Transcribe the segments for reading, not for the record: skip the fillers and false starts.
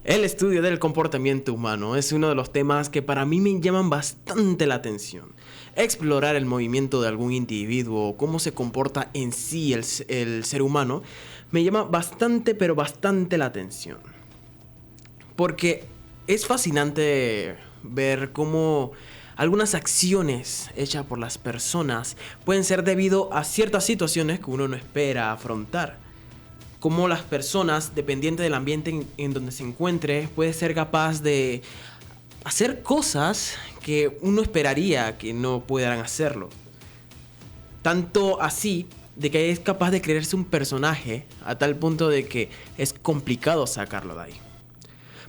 El estudio del comportamiento humano es uno de los temas que para mí me llaman bastante la atención. Explorar el movimiento de algún individuo, cómo se comporta en sí el ser humano, me llama bastante, pero bastante la atención. Porque es fascinante ver cómo algunas acciones hechas por las personas pueden ser debido a ciertas situaciones que uno no espera afrontar. Cómo las personas, dependiente del ambiente en donde se encuentre, puede ser capaz de hacer cosas que uno esperaría que no pudieran hacerlo. Tanto así de que es capaz de creerse un personaje a tal punto de que es complicado sacarlo de ahí.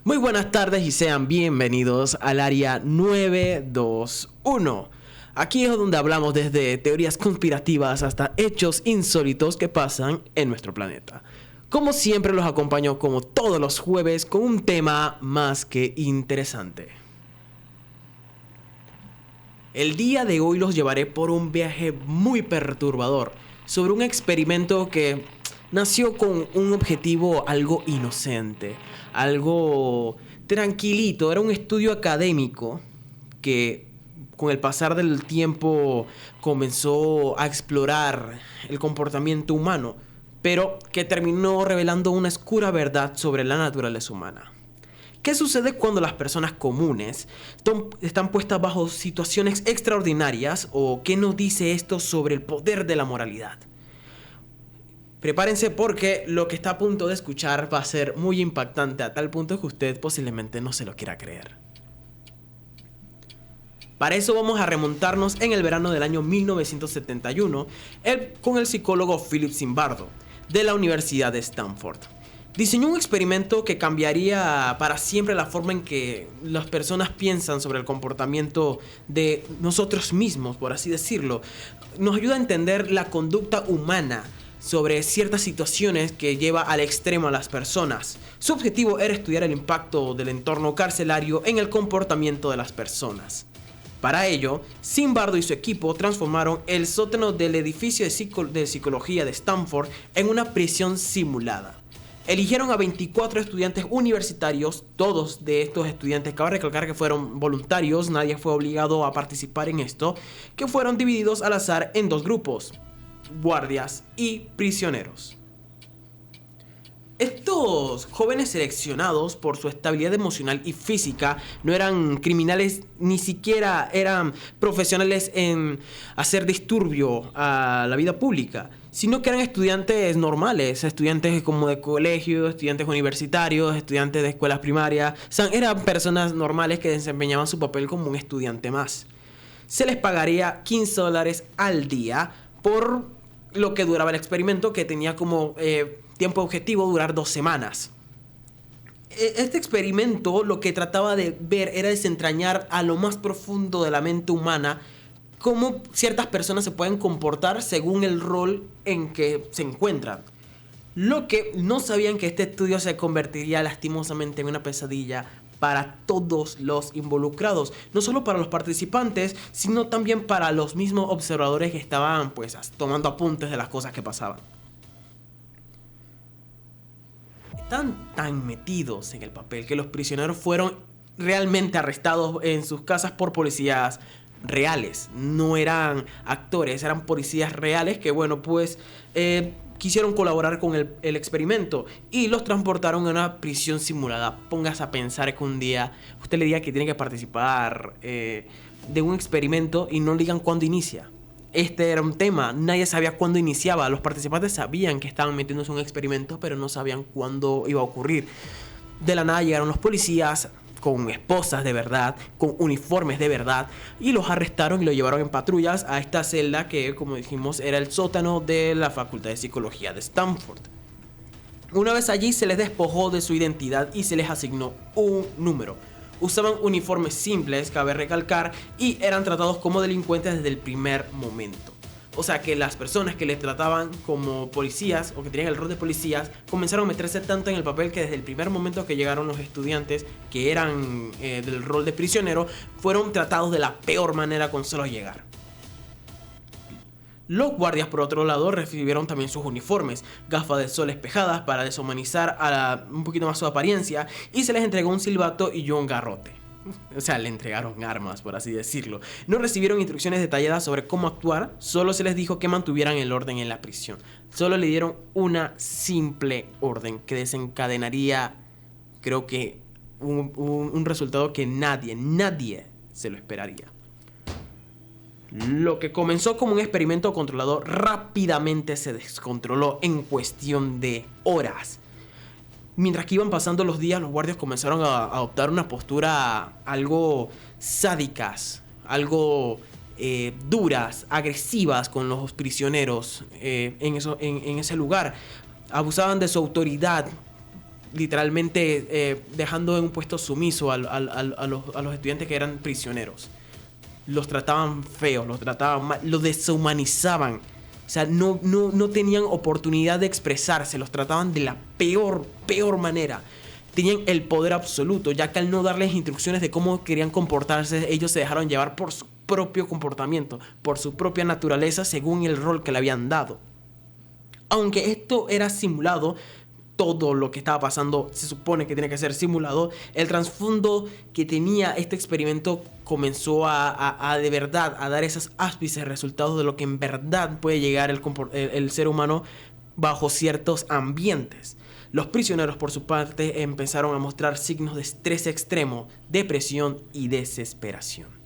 Muy buenas tardes y sean bienvenidos al área 921. Aquí es donde hablamos desde teorías conspirativas hasta hechos insólitos que pasan en nuestro planeta. Como siempre los acompaño como todos los jueves con un tema más que interesante. El día de hoy los llevaré por un viaje muy perturbador sobre un experimento que nació con un objetivo algo inocente, algo tranquilito. Era un estudio académico que con el pasar del tiempo comenzó a explorar el comportamiento humano, pero que terminó revelando una oscura verdad sobre la naturaleza humana. ¿Qué sucede cuando las personas comunes están puestas bajo situaciones extraordinarias? ¿O qué nos dice esto sobre el poder de la moralidad? Prepárense porque lo que está a punto de escuchar va a ser muy impactante a tal punto que usted posiblemente no se lo quiera creer. Para eso vamos a remontarnos en el verano del año 1971 con el psicólogo Philip Zimbardo de la Universidad de Stanford. Diseñó un experimento que cambiaría para siempre la forma en que las personas piensan sobre el comportamiento de nosotros mismos, por así decirlo. Nos ayuda a entender la conducta humana sobre ciertas situaciones que lleva al extremo a las personas. Su objetivo era estudiar el impacto del entorno carcelario en el comportamiento de las personas. Para ello, Zimbardo y su equipo transformaron el sótano del edificio de psicología de Stanford en una prisión simulada. Eligieron a 24 estudiantes universitarios, todos de estos estudiantes, cabe recalcar que fueron voluntarios, nadie fue obligado a participar en esto, que fueron divididos al azar en dos grupos: guardias y prisioneros. Estos jóvenes seleccionados por su estabilidad emocional y física no eran criminales, ni siquiera eran profesionales en hacer disturbio a la vida pública, sino que eran estudiantes normales, estudiantes como de colegio, estudiantes universitarios, estudiantes de escuelas primarias. O sea, eran personas normales que desempeñaban su papel como un estudiante más. Se les pagaría $15 al día por lo que duraba el experimento, que tenía como tiempo objetivo durar 2 semanas. Este experimento lo que trataba de ver era desentrañar a lo más profundo de la mente humana cómo ciertas personas se pueden comportar según el rol en que se encuentran. Lo que no sabían que este estudio se convertiría lastimosamente en una pesadilla para todos los involucrados, no solo para los participantes, sino también para los mismos observadores que estaban tomando apuntes de las cosas que pasaban. Están tan metidos en el papel que los prisioneros fueron realmente arrestados en sus casas por policías reales. No eran actores, eran policías reales que quisieron colaborar con el experimento y los transportaron a una prisión simulada. Póngase a pensar que un día usted le diga que tiene que participar de un experimento y no le digan cuándo inicia. Este era un tema, nadie sabía cuándo iniciaba. Los participantes sabían que estaban metiéndose en un experimento, pero no sabían cuándo iba a ocurrir. De la nada llegaron los policías con esposas de verdad, con uniformes de verdad, y los arrestaron y los llevaron en patrullas a esta celda que, como dijimos, era el sótano de la Facultad de Psicología de Stanford. Una vez allí se les despojó de su identidad y se les asignó un número. Usaban uniformes simples, cabe recalcar, y eran tratados como delincuentes desde el primer momento. O sea que las personas que les trataban como policías o que tenían el rol de policías comenzaron a meterse tanto en el papel que desde el primer momento que llegaron los estudiantes que eran del rol de prisionero, fueron tratados de la peor manera con solo llegar. Los guardias, por otro lado, recibieron también sus uniformes, gafas de sol espejadas para deshumanizar un poquito más su apariencia, y se les entregó un silbato y un garrote. O sea, le entregaron armas, por así decirlo. No recibieron instrucciones detalladas sobre cómo actuar, solo se les dijo que mantuvieran el orden en la prisión. Solo le dieron una simple orden que desencadenaría, creo que, un resultado que nadie se lo esperaría. Lo que comenzó como un experimento controlado rápidamente se descontroló en cuestión de horas. Mientras que iban pasando los días, los guardias comenzaron a adoptar una postura algo sádicas, algo duras, agresivas con los prisioneros en ese lugar. Abusaban de su autoridad, literalmente dejando en un puesto sumiso a los estudiantes que eran prisioneros. Los trataban feos, los trataban mal, los deshumanizaban. O sea, no tenían oportunidad de expresarse, los trataban de la peor manera. Tenían el poder absoluto, ya que al no darles instrucciones de cómo querían comportarse, ellos se dejaron llevar por su propio comportamiento, por su propia naturaleza, según el rol que le habían dado. Aunque esto era simulado, todo lo que estaba pasando se supone que tiene que ser simulado, el trasfondo que tenía este experimento comenzó a de verdad a dar esos ápices resultados de lo que en verdad puede llegar el ser humano bajo ciertos ambientes. Los prisioneros, por su parte, empezaron a mostrar signos de estrés extremo, depresión y desesperación.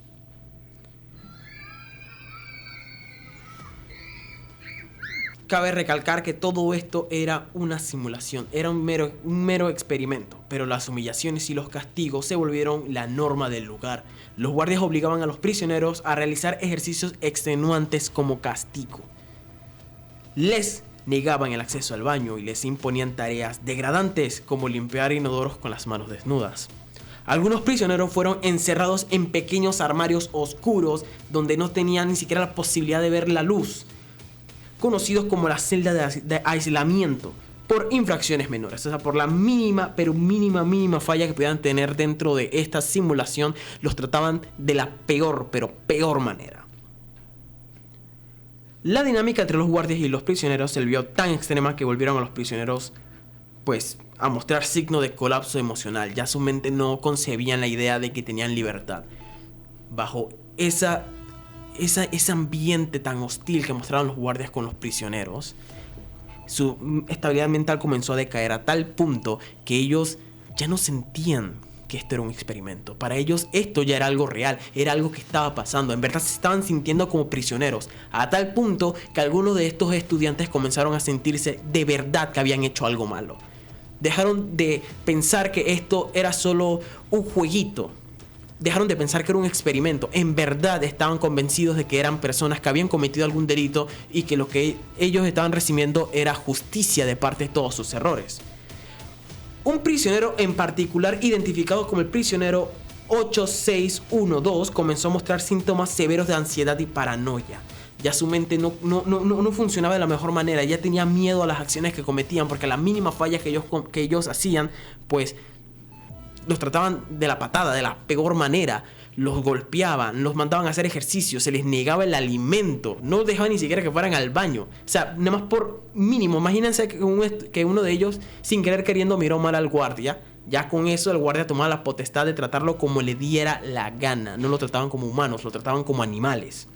Cabe recalcar que todo esto era una simulación, era un mero experimento, pero las humillaciones y los castigos se volvieron la norma del lugar. Los guardias obligaban a los prisioneros a realizar ejercicios extenuantes como castigo. Les negaban el acceso al baño y les imponían tareas degradantes como limpiar inodoros con las manos desnudas. Algunos prisioneros fueron encerrados en pequeños armarios oscuros donde no tenían ni siquiera la posibilidad de ver la luz, conocidos como la celda de aislamiento, por infracciones menores. O sea, por la mínima falla que pudieran tener dentro de esta simulación, los trataban de la peor manera. La dinámica entre los guardias y los prisioneros se vio tan extrema que volvieron a los prisioneros pues a mostrar signos de colapso emocional. Ya su mente no concebían la idea de que tenían libertad. Bajo ese ambiente tan hostil que mostraron los guardias con los prisioneros, su estabilidad mental comenzó a decaer a tal punto que ellos ya no sentían que esto era un experimento. Para ellos esto ya era algo real, era algo que estaba pasando. En verdad se estaban sintiendo como prisioneros, a tal punto que algunos de estos estudiantes comenzaron a sentirse de verdad que habían hecho algo malo. Dejaron de pensar que esto era solo un jueguito. Dejaron de pensar que era un experimento. En verdad estaban convencidos de que eran personas que habían cometido algún delito y que lo que ellos estaban recibiendo era justicia de parte de todos sus errores. Un prisionero en particular, identificado como el prisionero 8612, comenzó a mostrar síntomas severos de ansiedad y paranoia. Ya su mente no funcionaba de la mejor manera. Ya tenía miedo a las acciones que cometían, porque a la mínima falla que ellos hacían, pues los trataban de la patada, de la peor manera. Los golpeaban, los mandaban a hacer ejercicios, se les negaba el alimento, no dejaban ni siquiera que fueran al baño. O sea, nada más por mínimo. Imagínense que uno de ellos, sin querer queriendo, miró mal al guardia. Ya con eso el guardia tomaba la potestad de tratarlo como le diera la gana. No lo trataban como humanos, lo trataban como animales.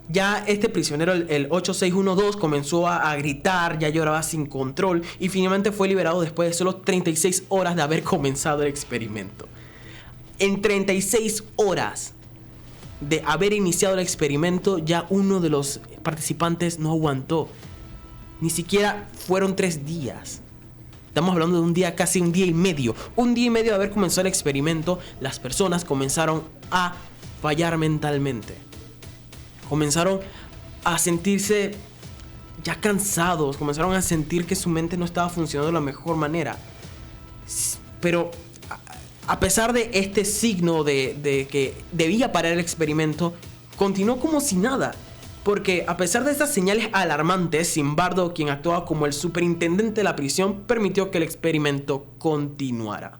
Ya este prisionero, el 8612, comenzó a gritar, ya lloraba sin control y finalmente fue liberado después de solo 36 horas de haber comenzado el experimento. En 36 horas de haber iniciado el experimento, ya uno de los participantes no aguantó. Ni siquiera fueron 3 días. Estamos hablando de un día, casi un día y medio. Un día y medio de haber comenzado el experimento, las personas comenzaron a fallar mentalmente. Comenzaron a sentirse ya cansados, comenzaron a sentir que su mente no estaba funcionando de la mejor manera. Pero a pesar de este signo de que debía parar el experimento, continuó como si nada. Porque a pesar de estas señales alarmantes, Zimbardo, quien actuaba como el superintendente de la prisión, permitió que el experimento continuara.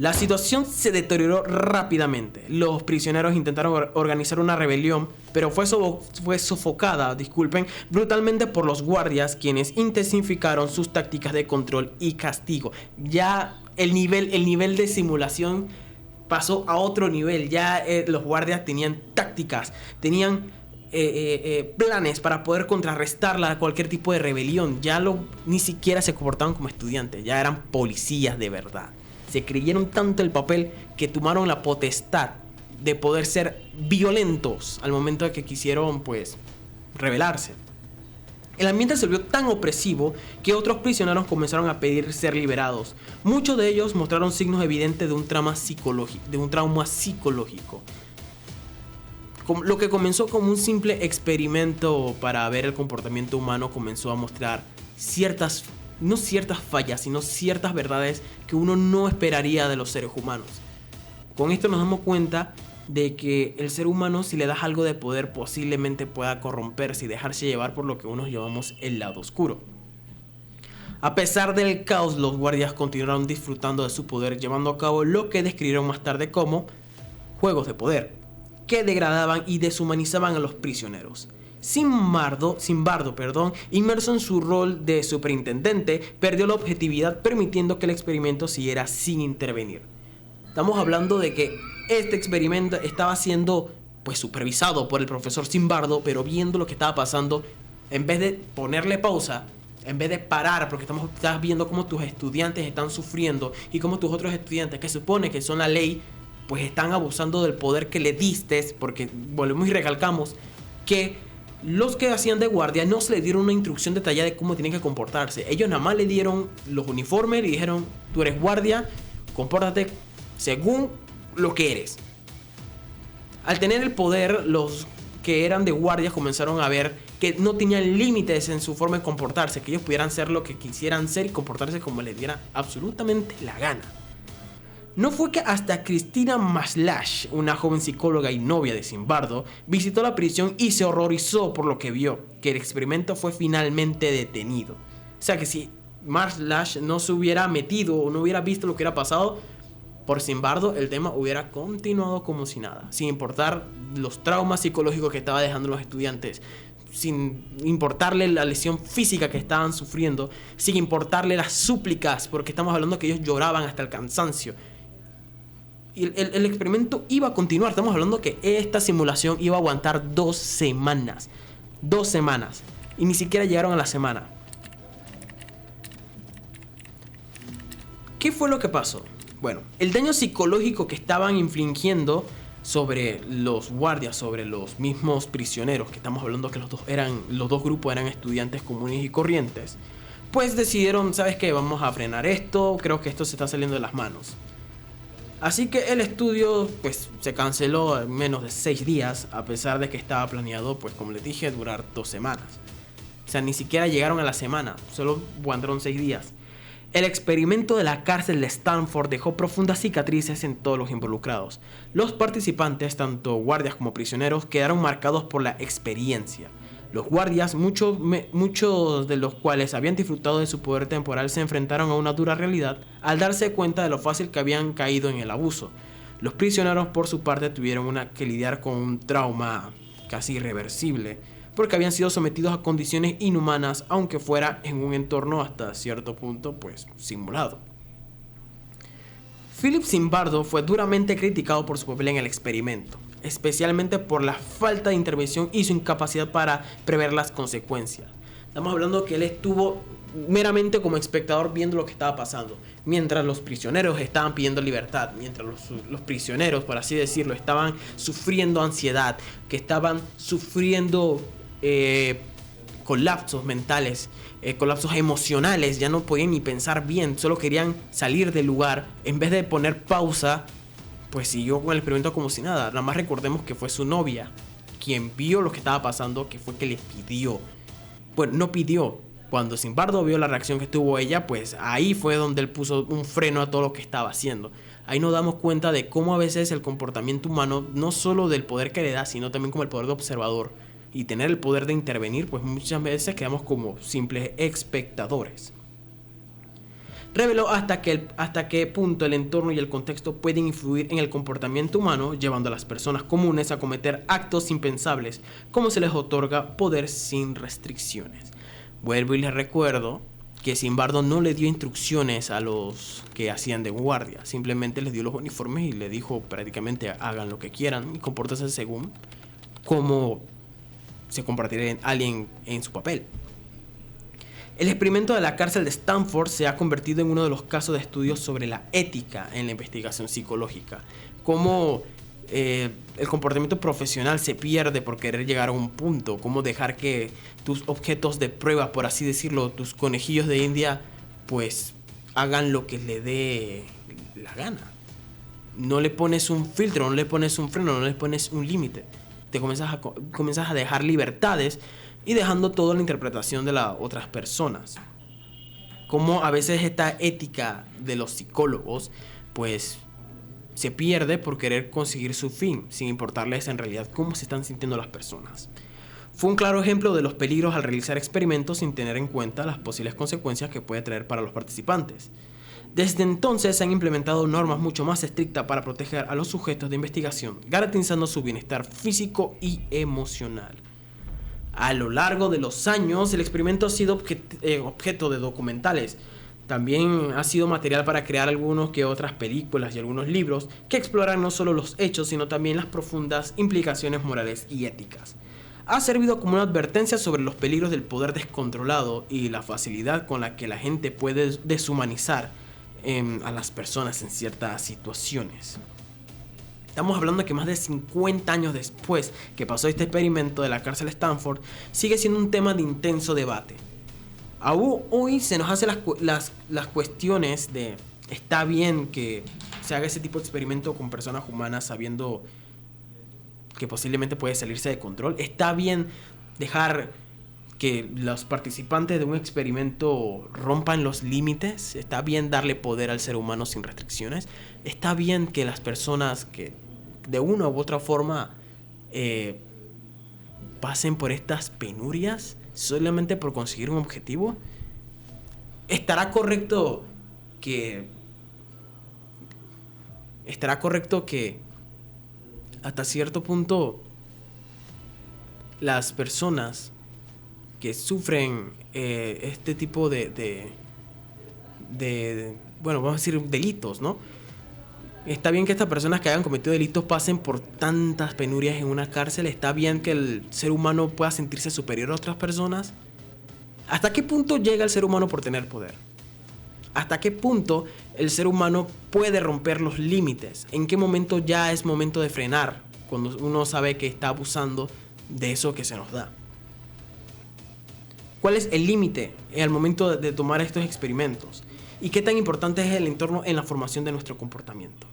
La situación se deterioró rápidamente. Los prisioneros intentaron organizar una rebelión, pero fue sofocada, brutalmente por los guardias, quienes intensificaron sus tácticas de control y castigo. Ya el nivel de simulación pasó a otro nivel. Ya los guardias tenían tácticas, tenían planes para poder contrarrestar cualquier tipo de rebelión. Ni siquiera se comportaban como estudiantes, ya eran policías de verdad. Se creyeron tanto el papel que tomaron la potestad de poder ser violentos al momento de que quisieron, pues, rebelarse. El ambiente se volvió tan opresivo que otros prisioneros comenzaron a pedir ser liberados. Muchos de ellos mostraron signos evidentes de un trauma psicológico. Lo que comenzó como un simple experimento para ver el comportamiento humano comenzó a mostrar no ciertas fallas, sino ciertas verdades que uno no esperaría de los seres humanos. Con esto nos damos cuenta de que el ser humano, si le das algo de poder, posiblemente pueda corromperse y dejarse llevar por lo que unos llamamos el lado oscuro. A pesar del caos, los guardias continuaron disfrutando de su poder, llevando a cabo lo que describieron más tarde como juegos de poder, que degradaban y deshumanizaban a los prisioneros. Zimbardo, inmerso en su rol de superintendente, perdió la objetividad, permitiendo que el experimento siguiera sin intervenir. Estamos hablando de que este experimento estaba siendo, pues, supervisado por el profesor Zimbardo, pero viendo lo que estaba pasando, en vez de ponerle pausa, en vez de parar, porque estás viendo cómo tus estudiantes están sufriendo y cómo tus otros estudiantes, que supone que son la ley, pues están abusando del poder que le diste, porque volvemos y recalcamos que los que hacían de guardia no se le dieron una instrucción detallada de cómo tienen que comportarse. Ellos nada más le dieron los uniformes, le dijeron: tú eres guardia, compórtate según lo que eres. Al tener el poder, los que eran de guardias comenzaron a ver que no tenían límites en su forma de comportarse, que ellos pudieran ser lo que quisieran ser y comportarse como les diera absolutamente la gana. No fue que hasta Cristina Maslach, una joven psicóloga y novia de Zimbardo, visitó la prisión y se horrorizó por lo que vio, que el experimento fue finalmente detenido. O sea que si Maslach no se hubiera metido o no hubiera visto lo que era pasado por Zimbardo, el tema hubiera continuado como si nada, sin importar los traumas psicológicos que estaba dejando los estudiantes, sin importarle la lesión física que estaban sufriendo, sin importarle las súplicas, porque estamos hablando que ellos lloraban hasta el cansancio. Y el experimento iba a continuar. Estamos hablando que esta simulación iba a aguantar 2 semanas. 2 semanas. Y ni siquiera llegaron a la semana. ¿Qué fue lo que pasó? Bueno, el daño psicológico que estaban infligiendo sobre los guardias, sobre los mismos prisioneros, que estamos hablando que los dos grupos eran estudiantes comunes y corrientes, pues decidieron: ¿sabes qué? Vamos a frenar esto, creo que esto se está saliendo de las manos. Así que el estudio, pues, se canceló en menos de 6 días, a pesar de que estaba planeado, pues, como les dije, durar 2 semanas. O sea, ni siquiera llegaron a la semana, solo aguantaron 6 días. El experimento de la cárcel de Stanford dejó profundas cicatrices en todos los involucrados. Los participantes, tanto guardias como prisioneros, quedaron marcados por la experiencia. Los guardias, muchos de los cuales habían disfrutado de su poder temporal, se enfrentaron a una dura realidad al darse cuenta de lo fácil que habían caído en el abuso. Los prisioneros, por su parte, tuvieron que lidiar con un trauma casi irreversible, porque habían sido sometidos a condiciones inhumanas, aunque fuera en un entorno hasta cierto punto, pues, simulado. Philip Zimbardo fue duramente criticado por su papel en el experimento, especialmente por la falta de intervención y su incapacidad para prever las consecuencias. Estamos hablando que él estuvo meramente como espectador viendo lo que estaba pasando, mientras los prisioneros estaban pidiendo libertad, mientras los prisioneros, por así decirlo, estaban sufriendo ansiedad, que estaban sufriendo colapsos mentales, colapsos emocionales, ya no podían ni pensar bien, solo querían salir del lugar. En vez de poner pausa, pues siguió con el experimento como si nada. Nada más recordemos que fue su novia quien vio lo que estaba pasando, que fue que les pidió. Bueno, no pidió. Cuando Zimbardo vio la reacción que tuvo ella, pues ahí fue donde él puso un freno a todo lo que estaba haciendo. Ahí nos damos cuenta de cómo a veces el comportamiento humano, no solo del poder que le da, sino también como el poder de observador y tener el poder de intervenir, pues muchas veces quedamos como simples espectadores. reveló hasta qué punto el entorno y el contexto pueden influir en el comportamiento humano, llevando a las personas comunes a cometer actos impensables, como se les otorga poder sin restricciones. Vuelvo y les recuerdo que Zimbardo no le dio instrucciones a los que hacían de guardia, simplemente les dio los uniformes y le dijo prácticamente hagan lo que quieran y compórtense según cómo se comportaría alguien en su papel. El experimento de la cárcel de Stanford se ha convertido en uno de los casos de estudio sobre la ética en la investigación psicológica, cómo el comportamiento profesional se pierde por querer llegar a un punto, cómo dejar que tus objetos de prueba, por así decirlo, tus conejillos de India, pues hagan lo que le dé la gana. No le pones un filtro, no le pones un freno, no le pones un límite. Te comienzas a dejar libertades y dejando todo a la interpretación de las otras personas. Como a veces esta ética de los psicólogos, pues se pierde por querer conseguir su fin, sin importarles en realidad cómo se están sintiendo las personas. Fue un claro ejemplo de los peligros al realizar experimentos sin tener en cuenta las posibles consecuencias que puede traer para los participantes. Desde entonces se han implementado normas mucho más estrictas para proteger a los sujetos de investigación, garantizando su bienestar físico y emocional. A lo largo de los años, el experimento ha sido objeto de documentales. También ha sido material para crear algunas que otras películas y algunos libros que exploran no solo los hechos, sino también las profundas implicaciones morales y éticas. Ha servido como una advertencia sobre los peligros del poder descontrolado y la facilidad con la que la gente puede deshumanizar a las personas en ciertas situaciones. Estamos hablando de que más de 50 años después que pasó este experimento de la cárcel de Stanford, sigue siendo un tema de intenso debate. Aún hoy se nos hacen las cuestiones de ¿está bien que se haga ese tipo de experimento con personas humanas sabiendo que posiblemente puede salirse de control? ¿Está bien dejar que los participantes de un experimento rompan los límites? ¿Está bien darle poder al ser humano sin restricciones? ¿Está bien que las personas que de una u otra forma pasen por estas penurias solamente por conseguir un objetivo? ¿Estará correcto que hasta cierto punto las personas que sufren este tipo de bueno, vamos a decir delitos, ¿no? Está bien que estas personas que hayan cometido delitos pasen por tantas penurias en una cárcel. Está bien que el ser humano pueda sentirse superior a otras personas. ¿Hasta qué punto llega el ser humano por tener poder? ¿Hasta qué punto el ser humano puede romper los límites? ¿En qué momento ya es momento de frenar? Cuando uno sabe que está abusando de eso que se nos da. ¿Cuál es el límite al momento de tomar estos experimentos? ¿Y qué tan importante es el entorno en la formación de nuestro comportamiento?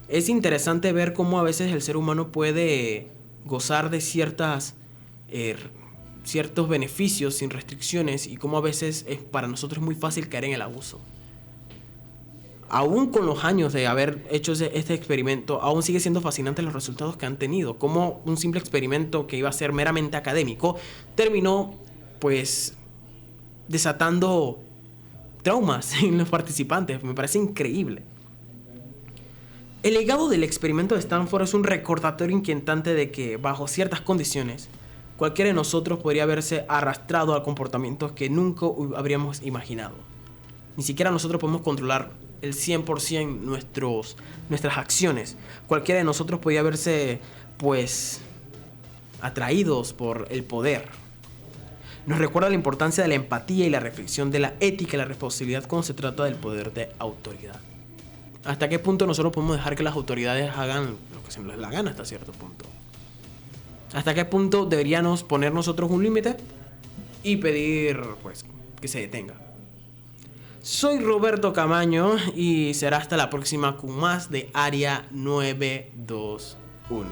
Es interesante ver cómo a veces el ser humano puede gozar de ciertos beneficios sin restricciones y cómo a veces para nosotros es muy fácil caer en el abuso. Aún con los años de haber hecho este experimento, aún sigue siendo fascinante los resultados que han tenido. Como un simple experimento que iba a ser meramente académico terminó, pues, desatando traumas en los participantes. Me parece increíble. El legado del experimento de Stanford es un recordatorio inquietante de que, bajo ciertas condiciones, cualquiera de nosotros podría verse arrastrado a comportamientos que nunca habríamos imaginado. Ni siquiera nosotros podemos controlar el 100% nuestras acciones. Cualquiera de nosotros podría verse, pues, atraídos por el poder. Nos recuerda la importancia de la empatía y la reflexión de la ética y la responsabilidad cuando se trata del poder de autoridad. ¿Hasta qué punto nosotros podemos dejar que las autoridades hagan lo que se les dé la gana hasta cierto punto? ¿Hasta qué punto deberíamos poner nosotros un límite y pedir, pues, que se detenga? Soy Roberto Camaño y será hasta la próxima con más de Área 921.